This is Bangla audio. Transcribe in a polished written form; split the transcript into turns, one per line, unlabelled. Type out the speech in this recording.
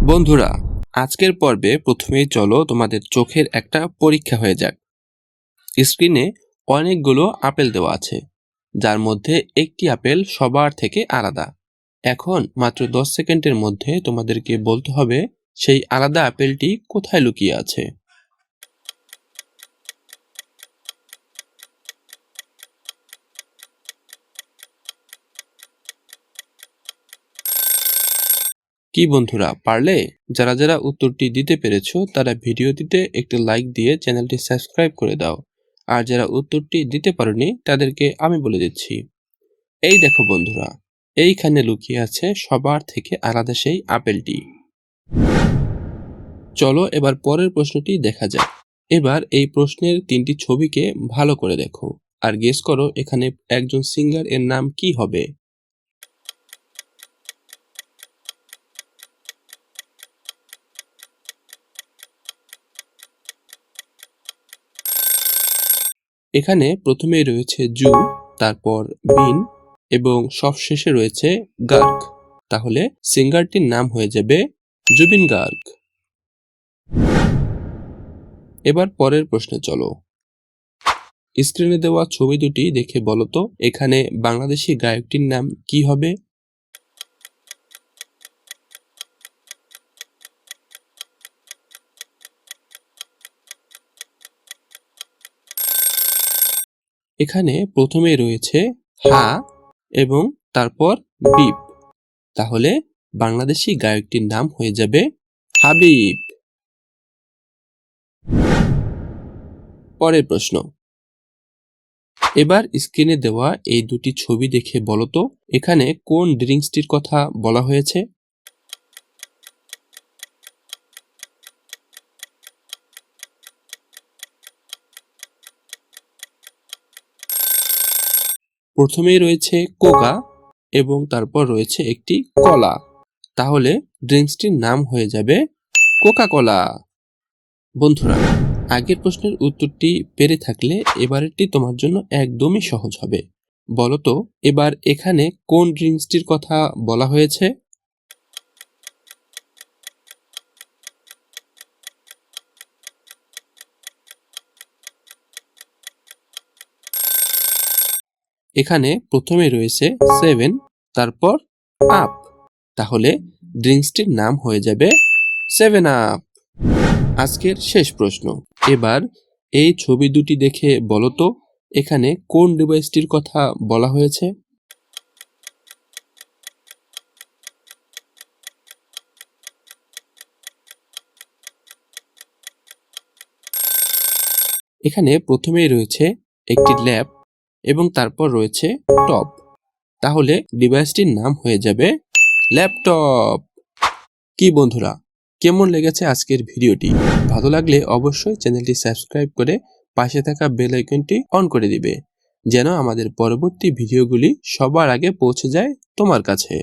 বন্ধুরা, আজকের পর্বে প্রথমেই চলো তোমাদের চোখের একটা পরীক্ষা হয়ে যাক। স্ক্রিনে অনেকগুলো আপেল দেওয়া আছে, যার মধ্যে একটি আপেল সবার থেকে আলাদা। এখন মাত্র 10 সেকেন্ডের মধ্যে তোমাদেরকে বলতে হবে সেই আলাদা আপেলটি কোথায় লুকিয়ে আছে। কি বন্ধুরা, পারলে? যারা যারা উত্তরটি দিতে পেরেছো তারা ভিডিওটিতে একটি লাইক দিয়ে চ্যানেলটি সাবস্ক্রাইব করে দাও। আর যারা উত্তরটি দিতে পারোনি তাদেরকে আমি বলে দিচ্ছি। এই দেখো বন্ধুরা, এইখানে লুকিয়ে আছে সবার থেকে আলাদা সেই আপেলটি। চলো এবার পরের প্রশ্নটি দেখা যাক। এবার এই প্রশ্নের 3টি ছবিকে ভালো করে দেখো আর গেস করো এখানে একজন সিঙ্গার এর নাম কি হবে। এখানে প্রথমেই রয়েছে জু, তারপর বিন এবং সবশেষে রয়েছে গার্গ। তাহলে সিঙ্গারটির নাম হয়ে যাবে জুবিন গার্গ। এবার পরের প্রশ্নে চলো। স্ক্রিনে দেওয়া ছবি দুটি দেখে বলো তো এখানে বাংলাদেশি গায়কটির নাম কি হবে। এখানে প্রথমে রয়েছে হা এবং তারপর বিপ। তাহলে বাংলাদেশি গায়কটির নাম হয়ে যাবে হাবিব। পরের প্রশ্ন। এবার স্ক্রিনে দেওয়া এই দুটি ছবি দেখে বলো তো এখানে কোন ড্রিঙ্কসটির কথা বলা হয়েছে। প্রথমেই রয়েছে কোকা এবং তারপর রয়েছে একটি কলা। তাহলে ড্রিঙ্কসটির নাম হয়ে যাবে কোকা কোলা। বন্ধুরা, আগের প্রশ্নের উত্তরটি পেরে থাকলে এবারেরটি তোমার জন্য একদমই সহজ হবে। বলো তো এবার এখানে কোন ড্রিঙ্কসটির কথা বলা হয়েছে। এখানে প্রথমে রয়েছে 7, তারপর আপ। তাহলে ড্রিঙ্কসটির নাম হয়ে যাবে 7 আপ। আজকের শেষ প্রশ্ন। এবার এই ছবি দুটি দেখে বলো তো এখানে কোন ডিভাইসটির কথা বলা হয়েছে। এখানে প্রথমেই রয়েছে একটি ল্যাপ এবং তারপর রয়েছে টপ। তাহলে ডিভাইসটির নাম হয়ে যাবে ল্যাপটপ। কি বন্ধুরা, কেমন লেগেছে আজকের ভিডিওটি? ভালো লাগলে অবশ্যই চ্যানেলটি সাবস্ক্রাইব করে পাশে থাকা বেল আইকনটি অন করে দিবে, যেন আমাদের পরবর্তী ভিডিওগুলি সবার আগে পৌঁছে যায় তোমার কাছে।